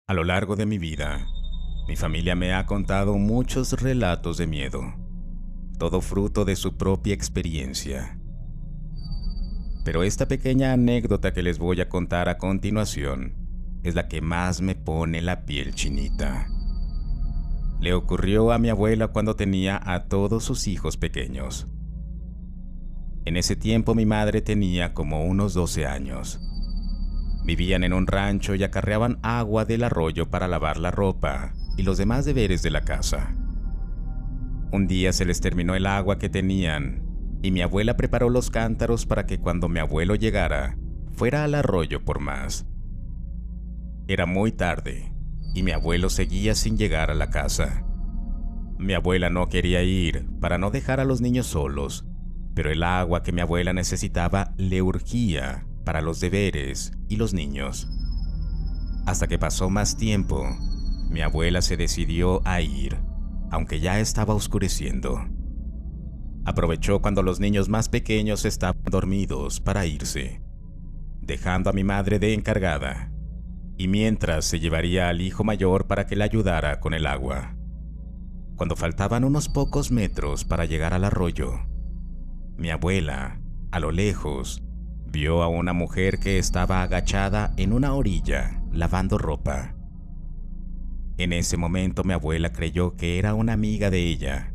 A lo largo de mi vida, mi familia me ha contado muchos relatos de miedo, todo fruto de su propia experiencia. Pero esta pequeña anécdota que les voy a contar a continuación es la que más me pone la piel chinita. Le ocurrió a mi abuela cuando tenía a todos sus hijos pequeños. En ese tiempo mi madre tenía como unos 12 años. Vivían en un rancho y acarreaban agua del arroyo para lavar la ropa y los demás deberes de la casa. Un día se les terminó el agua que tenían y mi abuela preparó los cántaros para que cuando mi abuelo llegara, fuera al arroyo por más. Era muy tarde y mi abuelo seguía sin llegar a la casa. Mi abuela no quería ir para no dejar a los niños solos, pero el agua que mi abuela necesitaba le urgía para los deberes y los niños. Hasta que pasó más tiempo, mi abuela se decidió a ir, aunque ya estaba oscureciendo. Aprovechó cuando los niños más pequeños estaban dormidos para irse, dejando a mi madre de encargada, y mientras se llevaría al hijo mayor para que le ayudara con el agua. Cuando faltaban unos pocos metros para llegar al arroyo, mi abuela, a lo lejos, vio a una mujer que estaba agachada en una orilla, lavando ropa. En ese momento mi abuela creyó que era una amiga de ella,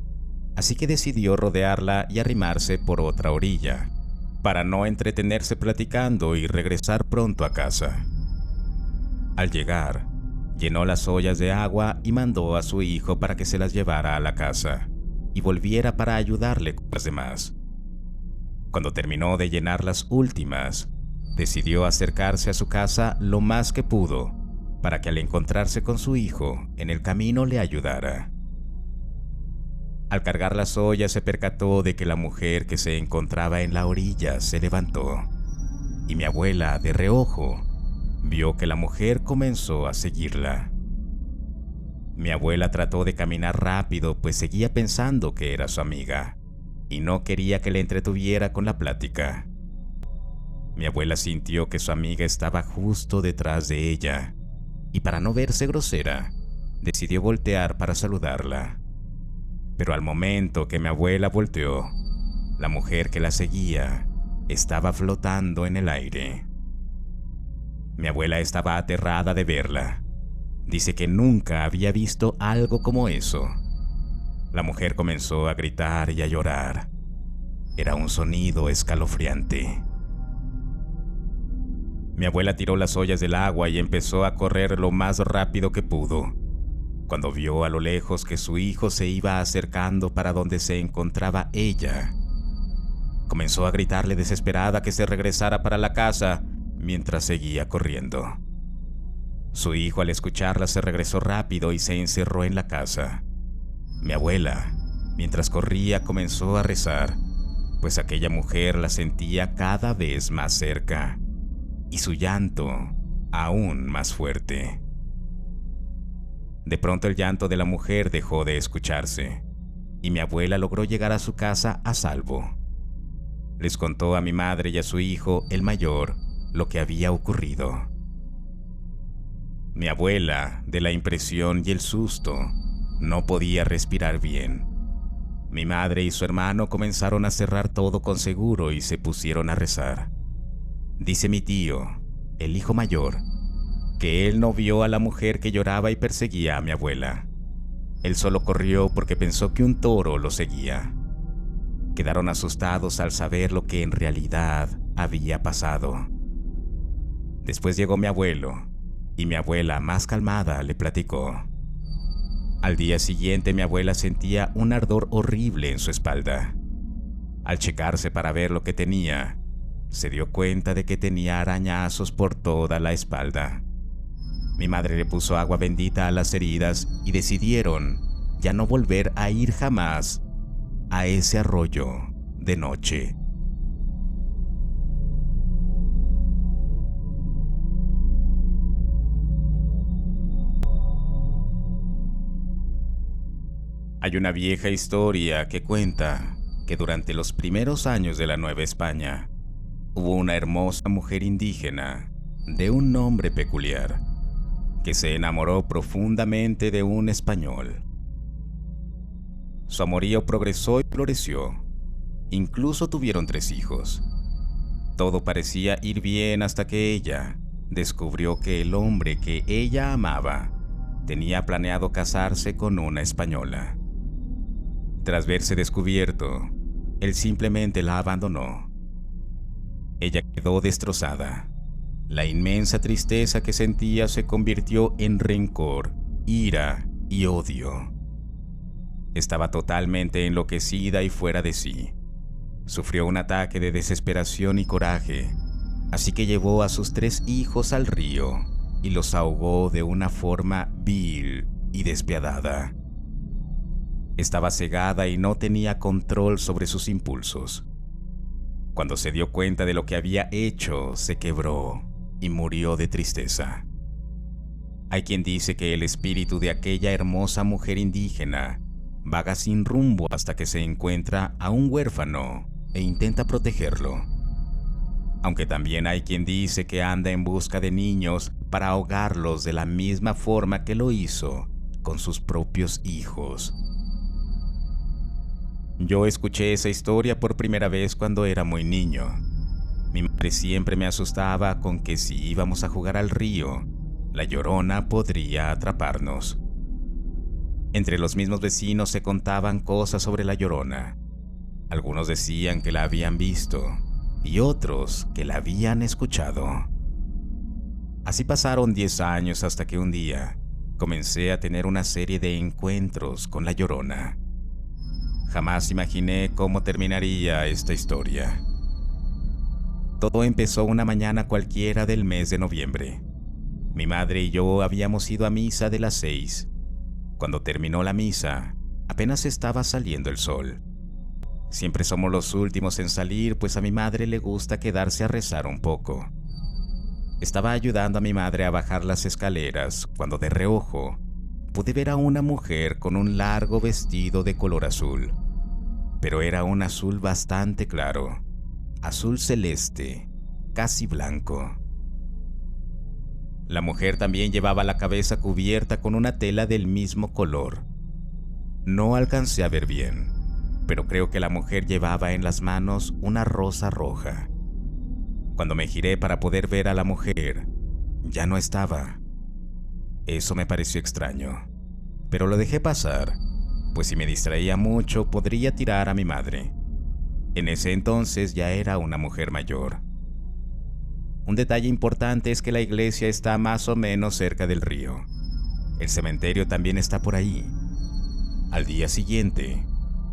así que decidió rodearla y arrimarse por otra orilla, para no entretenerse platicando y regresar pronto a casa. Al llegar, llenó las ollas de agua y mandó a su hijo para que se las llevara a la casa y volviera para ayudarle con las demás. Cuando terminó de llenar las últimas, decidió acercarse a su casa lo más que pudo para que al encontrarse con su hijo en el camino le ayudara. Al cargar las ollas se percató de que la mujer que se encontraba en la orilla se levantó y mi abuela, de reojo, vio que la mujer comenzó a seguirla. Mi abuela trató de caminar rápido pues seguía pensando que era su amiga y no quería que le entretuviera con la plática. Mi abuela sintió que su amiga estaba justo detrás de ella y para no verse grosera, decidió voltear para saludarla. Pero al momento que mi abuela volteó, la mujer que la seguía estaba flotando en el aire. Mi abuela estaba aterrada de verla. Dice que nunca había visto algo como eso. La mujer comenzó a gritar y a llorar. Era un sonido escalofriante. Mi abuela tiró las ollas del agua y empezó a correr lo más rápido que pudo. Cuando vio a lo lejos que su hijo se iba acercando para donde se encontraba ella, comenzó a gritarle desesperada que se regresara para la casa mientras seguía corriendo. Su hijo, al escucharla, se regresó rápido y se encerró en la casa. Mi abuela, mientras corría, comenzó a rezar, pues aquella mujer la sentía cada vez más cerca, y su llanto aún más fuerte. De pronto el llanto de la mujer dejó de escucharse, y mi abuela logró llegar a su casa a salvo. Les contó a mi madre y a su hijo, el mayor, lo que había ocurrido. Mi abuela, de la impresión y el susto, no podía respirar bien. Mi madre y su hermano comenzaron a cerrar todo con seguro y se pusieron a rezar. Dice mi tío, el hijo mayor, que él no vio a la mujer que lloraba y perseguía a mi abuela. Él solo corrió porque pensó que un toro lo seguía. Quedaron asustados al saber lo que en realidad había pasado. Después llegó mi abuelo y mi abuela, más calmada, le platicó. Al día siguiente mi abuela sentía un ardor horrible en su espalda. Al checarse para ver lo que tenía, se dio cuenta de que tenía arañazos por toda la espalda. Mi madre le puso agua bendita a las heridas y decidieron ya no volver a ir jamás a ese arroyo de noche. Hay una vieja historia que cuenta que durante los primeros años de la Nueva España hubo una hermosa mujer indígena de un nombre peculiar que se enamoró profundamente de un español. Su amorío progresó y floreció. Incluso tuvieron 3 hijos. Todo parecía ir bien hasta que ella descubrió que el hombre que ella amaba tenía planeado casarse con una española. Tras verse descubierto, él simplemente la abandonó. Ella quedó destrozada. La inmensa tristeza que sentía se convirtió en rencor, ira y odio. Estaba totalmente enloquecida y fuera de sí. Sufrió un ataque de desesperación y coraje, así que llevó a sus 3 hijos al río y los ahogó de una forma vil y despiadada. Estaba cegada y no tenía control sobre sus impulsos. Cuando se dio cuenta de lo que había hecho, se quebró y murió de tristeza. Hay quien dice que el espíritu de aquella hermosa mujer indígena vaga sin rumbo hasta que se encuentra a un huérfano e intenta protegerlo. Aunque también hay quien dice que anda en busca de niños para ahogarlos de la misma forma que lo hizo con sus propios hijos. Yo escuché esa historia por primera vez cuando era muy niño. Mi madre siempre me asustaba con que si íbamos a jugar al río, la Llorona podría atraparnos. Entre los mismos vecinos se contaban cosas sobre la Llorona. Algunos decían que la habían visto y otros que la habían escuchado. Así pasaron 10 años hasta que un día comencé a tener una serie de encuentros con la Llorona. Jamás imaginé cómo terminaría esta historia. Todo empezó una mañana cualquiera del mes de noviembre. Mi madre y yo habíamos ido a misa de las 6. Cuando terminó la misa, apenas estaba saliendo el sol. Siempre somos los últimos en salir, pues a mi madre le gusta quedarse a rezar un poco. Estaba ayudando a mi madre a bajar las escaleras cuando de reojo pude ver a una mujer con un largo vestido de color azul, pero era un azul bastante claro, azul celeste, casi blanco. La mujer también llevaba la cabeza cubierta con una tela del mismo color. No alcancé a ver bien, pero creo que la mujer llevaba en las manos una rosa roja. Cuando me giré para poder ver a la mujer, ya no estaba. Eso me pareció extraño, pero lo dejé pasar, pues si me distraía mucho podría tirar a mi madre. En ese entonces ya era una mujer mayor. Un detalle importante es que la iglesia está más o menos cerca del río. El cementerio también está por ahí. Al día siguiente,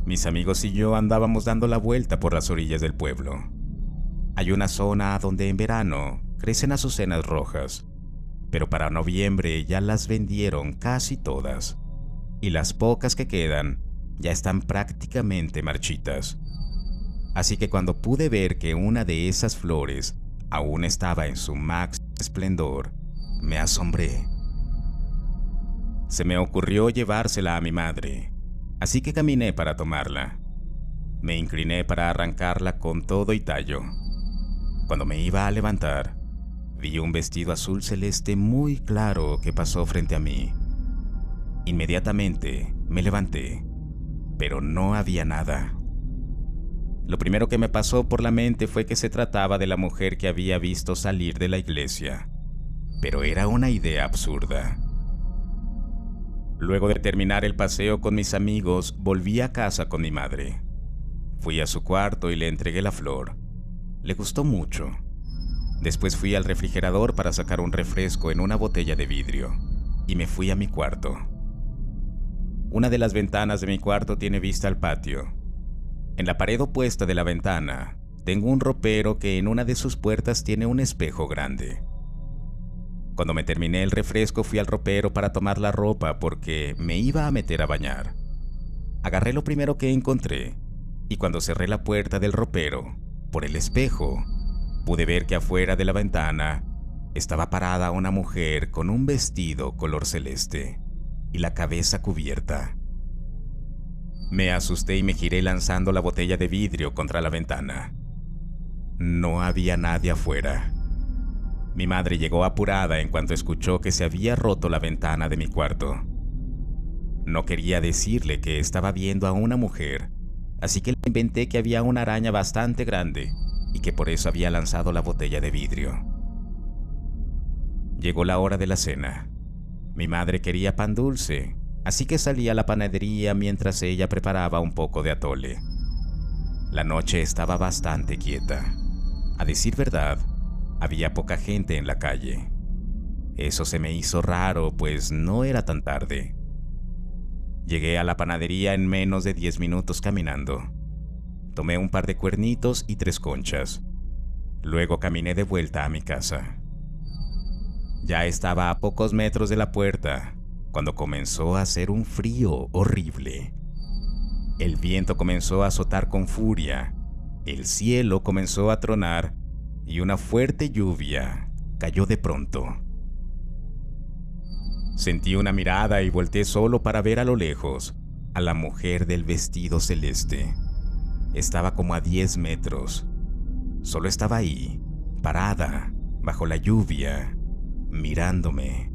mis amigos y yo andábamos dando la vuelta por las orillas del pueblo. Hay una zona donde en verano crecen azucenas rojas, pero para noviembre ya las vendieron casi todas, y las pocas que quedan ya están prácticamente marchitas. Así que cuando pude ver que una de esas flores aún estaba en su máximo esplendor, me asombré. Se me ocurrió llevársela a mi madre, así que caminé para tomarla. Me incliné para arrancarla con todo y tallo. Cuando me iba a levantar, vi un vestido azul celeste muy claro que pasó frente a mí. Inmediatamente me levanté, pero no había nada. Lo primero que me pasó por la mente fue que se trataba de la mujer que había visto salir de la iglesia, pero era una idea absurda. Luego de terminar el paseo con mis amigos, volví a casa con mi madre. Fui a su cuarto y le entregué la flor. Le gustó mucho. Después fui al refrigerador para sacar un refresco en una botella de vidrio y me fui a mi cuarto. Una de las ventanas de mi cuarto tiene vista al patio. En la pared opuesta de la ventana tengo un ropero que en una de sus puertas tiene un espejo grande. Cuando me terminé el refresco fui al ropero para tomar la ropa porque me iba a meter a bañar. Agarré lo primero que encontré y cuando cerré la puerta del ropero, por el espejo, pude ver que afuera de la ventana estaba parada una mujer con un vestido color celeste y la cabeza cubierta. Me asusté y me giré lanzando la botella de vidrio contra la ventana. No había nadie afuera. Mi madre llegó apurada en cuanto escuchó que se había roto la ventana de mi cuarto. No quería decirle que estaba viendo a una mujer, así que le inventé que había una araña bastante grande y que por eso había lanzado la botella de vidrio. Llegó la hora de la cena. Mi madre quería pan dulce, así que salí a la panadería mientras ella preparaba un poco de atole. La noche estaba bastante quieta. A decir verdad, había poca gente en la calle. Eso se me hizo raro, pues no era tan tarde. Llegué a la panadería en menos de 10 minutos caminando. Tomé un par de cuernitos y 3 conchas. Luego caminé de vuelta a mi casa. Ya estaba a pocos metros de la puerta, cuando comenzó a hacer un frío horrible. El viento comenzó a azotar con furia, el cielo comenzó a tronar y una fuerte lluvia cayó de pronto. Sentí una mirada y volteé solo para ver a lo lejos a la mujer del vestido celeste. Estaba como a 10 metros. Solo estaba ahí, parada, bajo la lluvia, mirándome.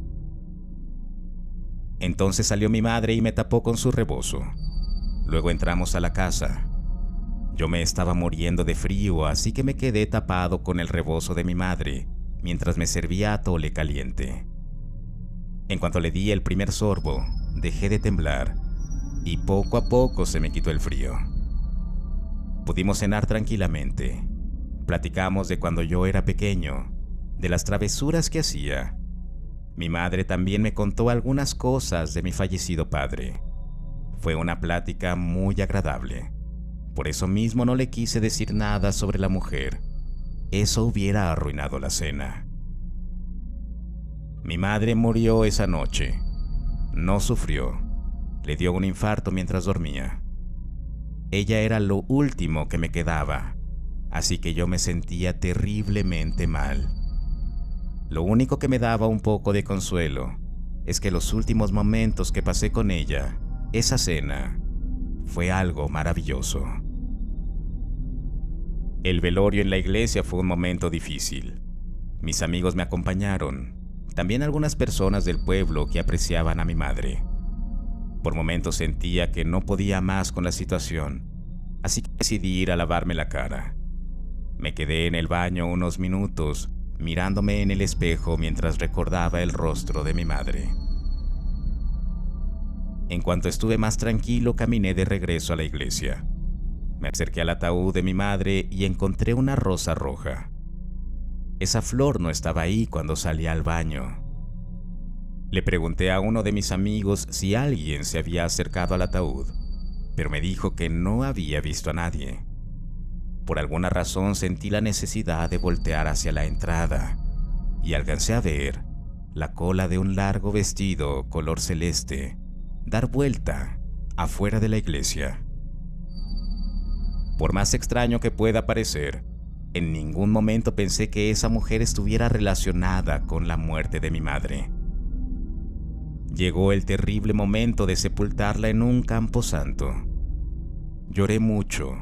Entonces salió mi madre y me tapó con su rebozo. Luego entramos a la casa. Yo me estaba muriendo de frío, así que me quedé tapado con el rebozo de mi madre mientras me servía atole caliente. En cuanto le di el primer sorbo, dejé de temblar y poco a poco se me quitó el frío. Pudimos cenar tranquilamente. Platicamos de cuando yo era pequeño, de las travesuras que hacía. Mi madre también me contó algunas cosas de mi fallecido padre. Fue una plática muy agradable. Por eso mismo no le quise decir nada sobre la mujer. Eso hubiera arruinado la cena. Mi madre murió esa noche. No sufrió. Le dio un infarto mientras dormía. Ella era lo último que me quedaba, así que yo me sentía terriblemente mal. Lo único que me daba un poco de consuelo es que los últimos momentos que pasé con ella, esa cena, fue algo maravilloso. El velorio en la iglesia fue un momento difícil. Mis amigos me acompañaron, también algunas personas del pueblo que apreciaban a mi madre. Por momentos sentía que no podía más con la situación, así que decidí ir a lavarme la cara. Me quedé en el baño unos minutos, mirándome en el espejo mientras recordaba el rostro de mi madre. En cuanto estuve más tranquilo, caminé de regreso a la iglesia. Me acerqué al ataúd de mi madre y encontré una rosa roja. Esa flor no estaba ahí cuando salí al baño. Le pregunté a uno de mis amigos si alguien se había acercado al ataúd, pero me dijo que no había visto a nadie. Por alguna razón sentí la necesidad de voltear hacia la entrada y alcancé a ver la cola de un largo vestido color celeste dar vuelta afuera de la iglesia. Por más extraño que pueda parecer, en ningún momento pensé que esa mujer estuviera relacionada con la muerte de mi madre. Llegó el terrible momento de sepultarla en un camposanto. Lloré mucho,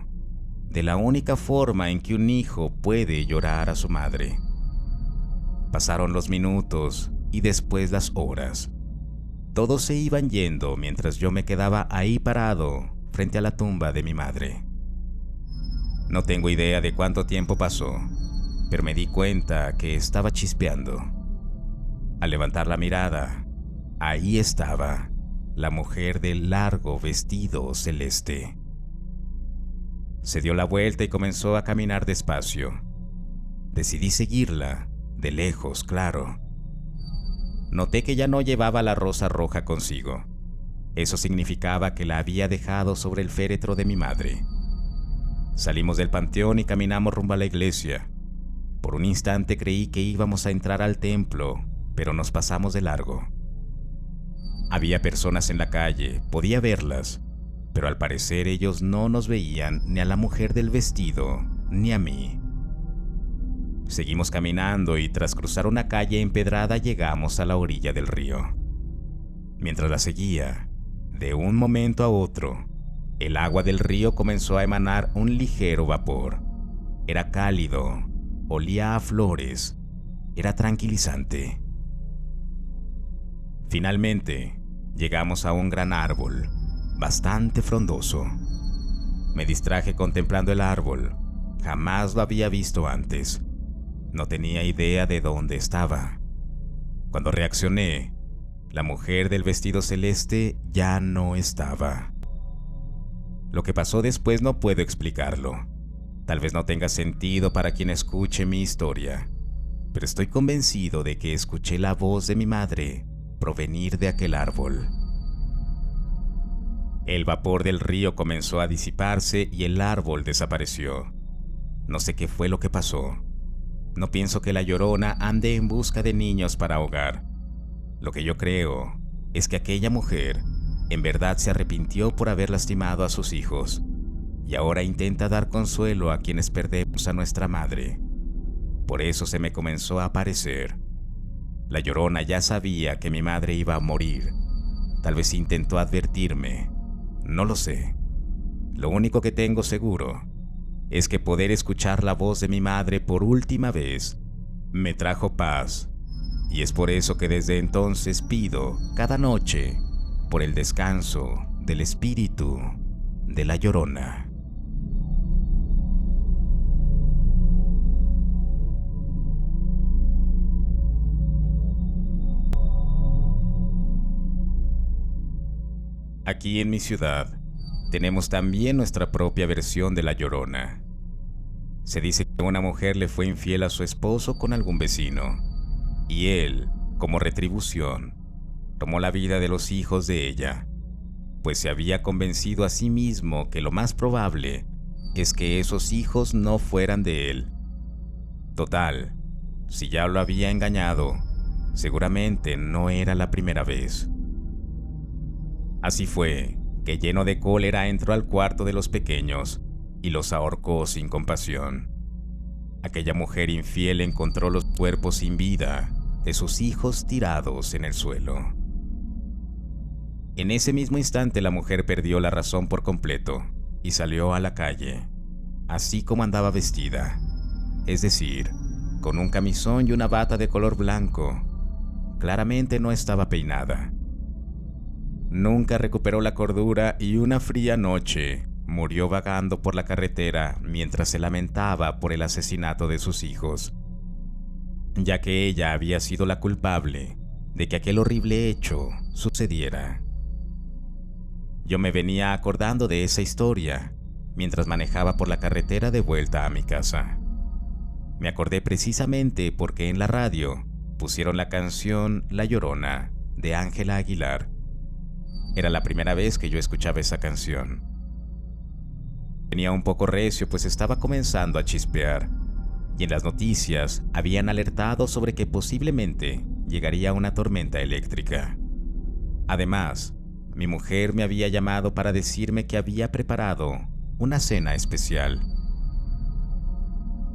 de la única forma en que un hijo puede llorar a su madre. Pasaron los minutos y después las horas. Todos se iban yendo mientras yo me quedaba ahí parado frente a la tumba de mi madre. No tengo idea de cuánto tiempo pasó, pero me di cuenta que estaba chispeando. Al levantar la mirada, ahí estaba la mujer del largo vestido celeste. Se dio la vuelta y comenzó a caminar despacio. Decidí seguirla, de lejos, claro. Noté que ya no llevaba la rosa roja consigo. Eso significaba que la había dejado sobre el féretro de mi madre. Salimos del panteón y caminamos rumbo a la iglesia. Por un instante creí que íbamos a entrar al templo, pero nos pasamos de largo. Había personas en la calle, podía verlas, pero al parecer ellos no nos veían ni a la mujer del vestido, ni a mí. Seguimos caminando y tras cruzar una calle empedrada llegamos a la orilla del río. Mientras la seguía, de un momento a otro, el agua del río comenzó a emanar un ligero vapor. Era cálido, olía a flores era tranquilizante. Finalmente, llegamos a un gran árbol, bastante frondoso. Me distraje contemplando el árbol. Jamás lo había visto antes. No tenía idea de dónde estaba. Cuando reaccioné, la mujer del vestido celeste ya no estaba. Lo que pasó después no puedo explicarlo. Tal vez no tenga sentido para quien escuche mi historia, pero estoy convencido de que escuché la voz de mi madre provenir de aquel árbol. El vapor del río comenzó a disiparse y el árbol desapareció. No sé qué fue lo que pasó. No pienso que la Llorona ande en busca de niños para ahogar. Lo que yo creo es que aquella mujer en verdad se arrepintió por haber lastimado a sus hijos y ahora intenta dar consuelo a quienes perdemos a nuestra madre. Por eso se me comenzó a aparecer. La Llorona ya sabía que mi madre iba a morir. Tal vez intentó advertirme. No lo sé. Lo único que tengo seguro es que poder escuchar la voz de mi madre por última vez me trajo paz. Y es por eso que desde entonces pido cada noche por el descanso del espíritu de la Llorona. Aquí en mi ciudad tenemos también nuestra propia versión de la Llorona. Se dice que una mujer le fue infiel a su esposo con algún vecino, y él, como retribución, tomó la vida de los hijos de ella, pues se había convencido a sí mismo que lo más probable es que esos hijos no fueran de él. Total, si ya lo había engañado, seguramente no era la primera vez. Así fue que lleno de cólera entró al cuarto de los pequeños y los ahorcó sin compasión. Aquella mujer infiel encontró los cuerpos sin vida de sus hijos tirados en el suelo. En ese mismo instante la mujer perdió la razón por completo y salió a la calle, así como andaba vestida, es decir, con un camisón y una bata de color blanco. Claramente no estaba peinada. Nunca recuperó la cordura y una fría noche murió vagando por la carretera mientras se lamentaba por el asesinato de sus hijos, ya que ella había sido la culpable de que aquel horrible hecho sucediera. Yo me venía acordando de esa historia mientras manejaba por la carretera de vuelta a mi casa. Me acordé precisamente porque en la radio pusieron la canción La Llorona de Ángela Aguilar. Era la primera vez que yo escuchaba esa canción. Tenía un poco recio pues estaba comenzando a chispear, y en las noticias habían alertado sobre que posiblemente llegaría una tormenta eléctrica. Además, mi mujer me había llamado para decirme que había preparado una cena especial.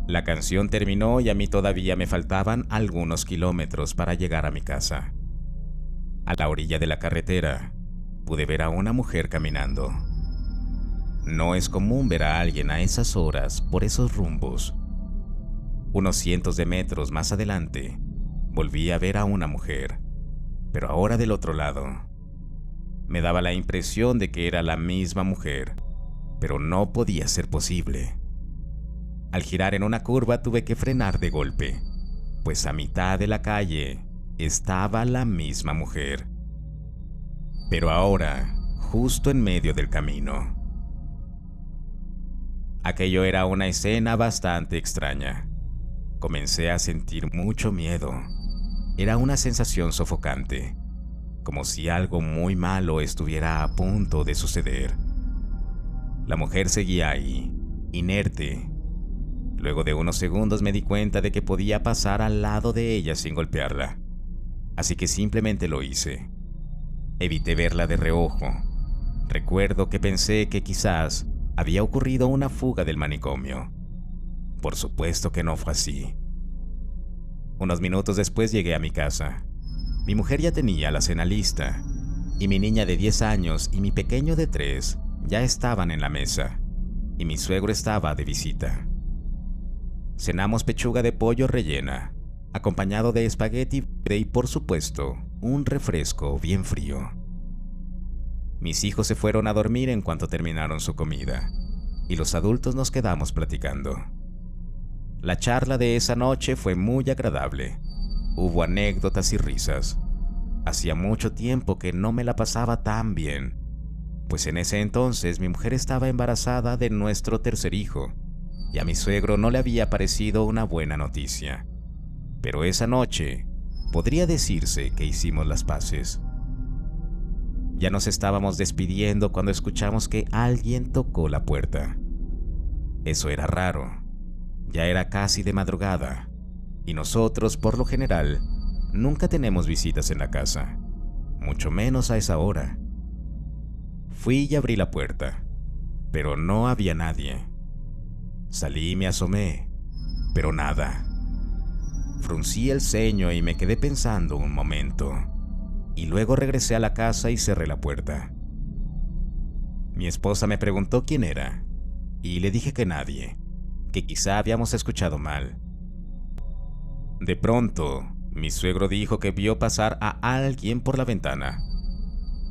La canción terminó y a mí todavía me faltaban algunos kilómetros para llegar a mi casa. A la orilla de la carretera, pude ver a una mujer caminando. No es común ver a alguien a esas horas por esos rumbos. Unos cientos de metros más adelante, volví a ver a una mujer, pero ahora del otro lado. Me daba la impresión de que era la misma mujer, pero no podía ser posible. Al girar en una curva tuve que frenar de golpe, pues a mitad de la calle estaba la misma mujer. Pero ahora, justo en medio del camino. Aquello era una escena bastante extraña. Comencé a sentir mucho miedo. Era una sensación sofocante, como si algo muy malo estuviera a punto de suceder. La mujer seguía ahí, inerte. Luego de unos segundos me di cuenta de que podía pasar al lado de ella sin golpearla, así que simplemente lo hice. Evité verla de reojo. Recuerdo que pensé que quizás había ocurrido una fuga del manicomio. Por supuesto que no fue así. Unos minutos después llegué a mi casa. Mi mujer ya tenía la cena lista, y mi niña de 10 años y mi pequeño de 3 ya estaban en la mesa, y mi suegro estaba de visita. Cenamos pechuga de pollo rellena, acompañado de espagueti y, por supuesto, un refresco bien frío. Mis hijos se fueron a dormir en cuanto terminaron su comida, y los adultos nos quedamos platicando. La charla de esa noche fue muy agradable. Hubo anécdotas y risas. Hacía mucho tiempo que no me la pasaba tan bien, pues en ese entonces mi mujer estaba embarazada de nuestro tercer hijo, y a mi suegro no le había parecido una buena noticia. Pero esa noche podría decirse que hicimos las paces. Ya nos estábamos despidiendo cuando escuchamos que alguien tocó la puerta. Eso era raro. Ya era casi de madrugada, y nosotros, por lo general, nunca tenemos visitas en la casa, mucho menos a esa hora. Fui y abrí la puerta, pero no había nadie. Salí y me asomé, pero nada. Fruncí el ceño y me quedé pensando un momento, y luego regresé a la casa y cerré la puerta. Mi esposa me preguntó quién era, y le dije que nadie, que quizá habíamos escuchado mal. De pronto, mi suegro dijo que vio pasar a alguien por la ventana.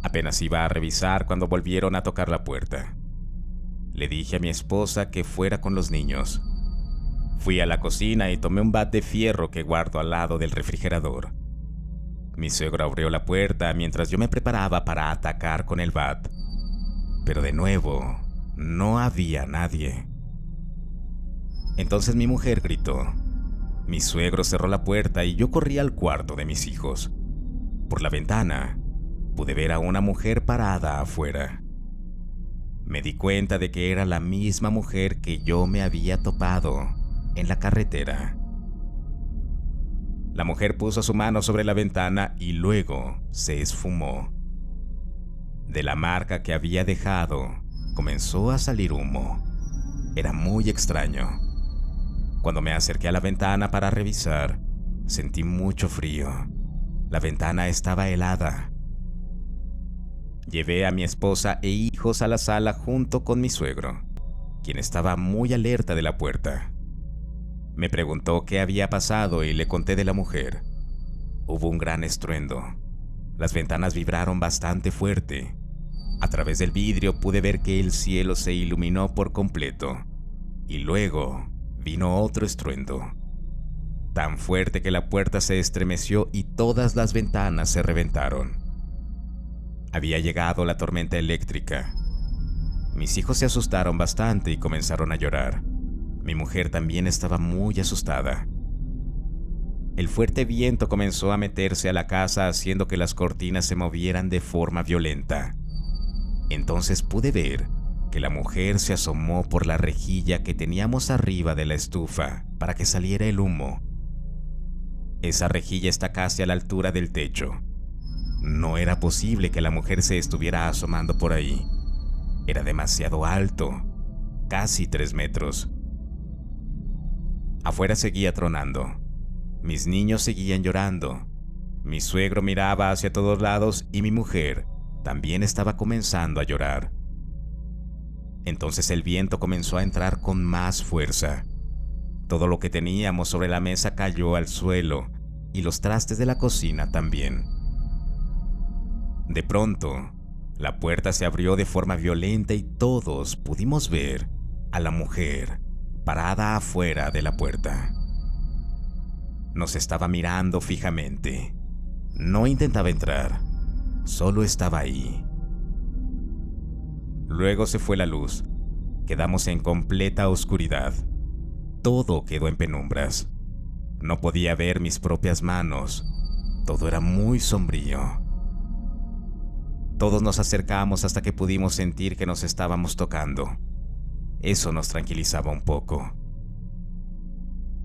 Apenas iba a revisar cuando volvieron a tocar la puerta. Le dije a mi esposa que fuera con los niños. Fui a la cocina y tomé un bat de fierro que guardo al lado del refrigerador. Mi suegro abrió la puerta mientras yo me preparaba para atacar con el bat. Pero de nuevo, no había nadie. Entonces mi mujer gritó. Mi suegro cerró la puerta y yo corrí al cuarto de mis hijos. Por la ventana, pude ver a una mujer parada afuera. Me di cuenta de que era la misma mujer que yo me había topado en la carretera. La mujer puso su mano sobre la ventana y luego se esfumó. De la marca que había dejado, comenzó a salir humo. Era muy extraño. Cuando me acerqué a la ventana para revisar, sentí mucho frío. La ventana estaba helada. Llevé a mi esposa e hijos a la sala junto con mi suegro, quien estaba muy alerta de la puerta. Me preguntó qué había pasado y le conté de la mujer. Hubo un gran estruendo. Las ventanas vibraron bastante fuerte. A través del vidrio pude ver que el cielo se iluminó por completo. Y luego vino otro estruendo, tan fuerte que la puerta se estremeció y todas las ventanas se reventaron. Había llegado la tormenta eléctrica. Mis hijos se asustaron bastante y comenzaron a llorar. Mi mujer también estaba muy asustada. El fuerte viento comenzó a meterse a la casa haciendo que las cortinas se movieran de forma violenta. Entonces pude ver que la mujer se asomó por la rejilla que teníamos arriba de la estufa para que saliera el humo. Esa rejilla está casi a la altura del techo. No era posible que la mujer se estuviera asomando por ahí. Era demasiado alto, casi 3 metros. Afuera seguía tronando. Mis niños seguían llorando. Mi suegro miraba hacia todos lados y mi mujer también estaba comenzando a llorar. Entonces el viento comenzó a entrar con más fuerza. Todo lo que teníamos sobre la mesa cayó al suelo y los trastes de la cocina también. De pronto, la puerta se abrió de forma violenta y todos pudimos ver a la mujer parada afuera de la puerta. Nos estaba mirando fijamente. No intentaba entrar, solo estaba ahí. Luego se fue la luz. Quedamos en completa oscuridad. Todo quedó en penumbras. No podía ver mis propias manos. Todo era muy sombrío. Todos nos acercamos hasta que pudimos sentir que nos estábamos tocando. Eso nos tranquilizaba un poco.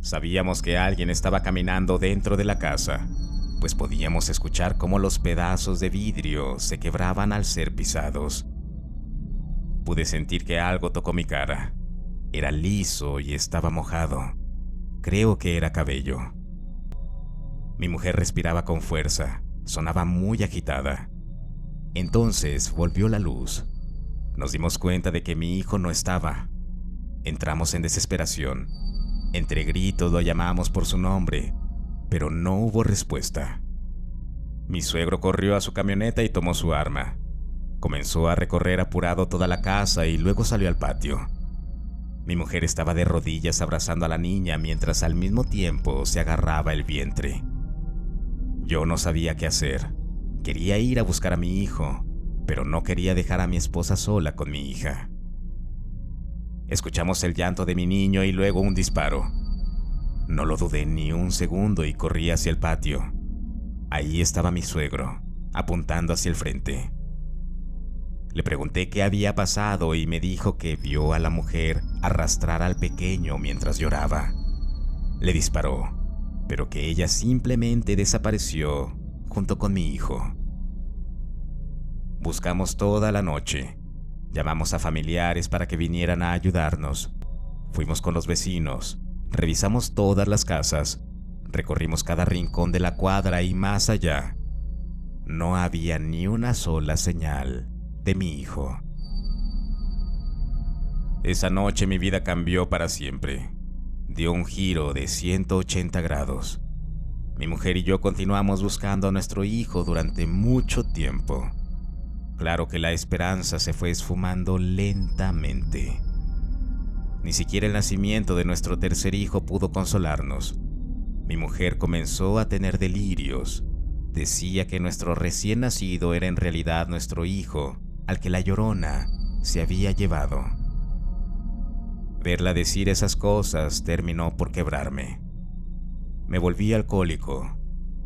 Sabíamos que alguien estaba caminando dentro de la casa, pues podíamos escuchar cómo los pedazos de vidrio se quebraban al ser pisados. Pude sentir que algo tocó mi cara. Era liso y estaba mojado. Creo que era cabello. Mi mujer respiraba con fuerza, sonaba muy agitada. Entonces volvió la luz. Nos dimos cuenta de que mi hijo no estaba. Entramos en desesperación. Entre gritos lo llamamos por su nombre, pero no hubo respuesta. Mi suegro corrió a su camioneta y tomó su arma. Comenzó a recorrer apurado toda la casa y luego salió al patio. Mi mujer estaba de rodillas abrazando a la niña mientras al mismo tiempo se agarraba el vientre. Yo no sabía qué hacer. Quería ir a buscar a mi hijo, pero no quería dejar a mi esposa sola con mi hija. Escuchamos el llanto de mi niño y luego un disparo. No lo dudé ni un segundo y corrí hacia el patio. Ahí estaba mi suegro, apuntando hacia el frente. Le pregunté qué había pasado y me dijo que vio a la mujer arrastrar al pequeño mientras lloraba. Le disparó, pero que ella simplemente desapareció junto con mi hijo. Buscamos toda la noche. Llamamos a familiares para que vinieran a ayudarnos. Fuimos con los vecinos, revisamos todas las casas, recorrimos cada rincón de la cuadra y más allá. No había ni una sola señal de mi hijo. Esa noche mi vida cambió para siempre. Dio un giro de 180 grados. Mi mujer y yo continuamos buscando a nuestro hijo durante mucho tiempo. Claro que la esperanza se fue esfumando lentamente. Ni siquiera el nacimiento de nuestro tercer hijo pudo consolarnos. Mi mujer comenzó a tener delirios. Decía que nuestro recién nacido era en realidad nuestro hijo, al que la Llorona se había llevado. Verla decir esas cosas terminó por quebrarme. Me volví alcohólico.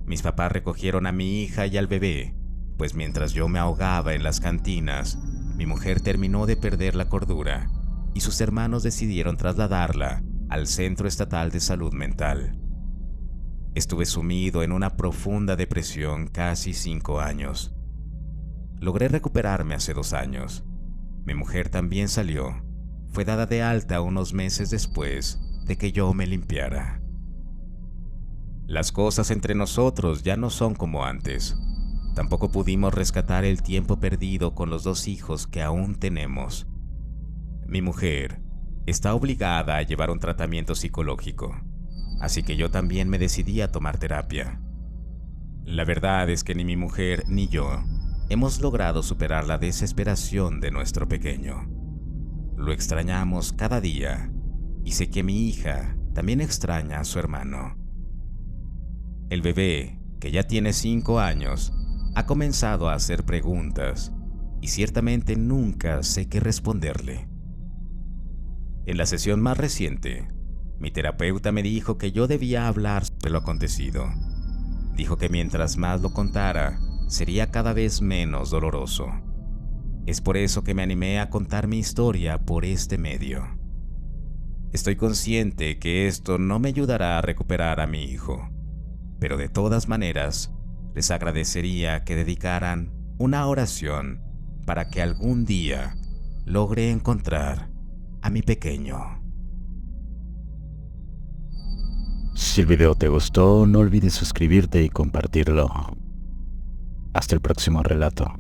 Mis papás recogieron a mi hija y al bebé, pues mientras yo me ahogaba en las cantinas, mi mujer terminó de perder la cordura y sus hermanos decidieron trasladarla al Centro Estatal de Salud Mental. Estuve sumido en una profunda depresión casi 5 años. Logré recuperarme hace 2 años. Mi mujer también salió. Fue dada de alta unos meses después de que yo me limpiara. Las cosas entre nosotros ya no son como antes. Tampoco pudimos rescatar el tiempo perdido con los 2 hijos que aún tenemos. Mi mujer está obligada a llevar un tratamiento psicológico, así que yo también me decidí a tomar terapia. La verdad es que ni mi mujer ni yo hemos logrado superar la desesperación de nuestro pequeño. Lo extrañamos cada día y sé que mi hija también extraña a su hermano. El bebé, que ya tiene 5 años, ha comenzado a hacer preguntas y ciertamente nunca sé qué responderle. En la sesión más reciente, mi terapeuta me dijo que yo debía hablar sobre lo acontecido. Dijo que mientras más lo contara, sería cada vez menos doloroso. Es por eso que me animé a contar mi historia por este medio. Estoy consciente que esto no me ayudará a recuperar a mi hijo, pero de todas maneras, les agradecería que dedicaran una oración para que algún día logre encontrar a mi pequeño. Si el video te gustó, no olvides suscribirte y compartirlo. Hasta el próximo relato.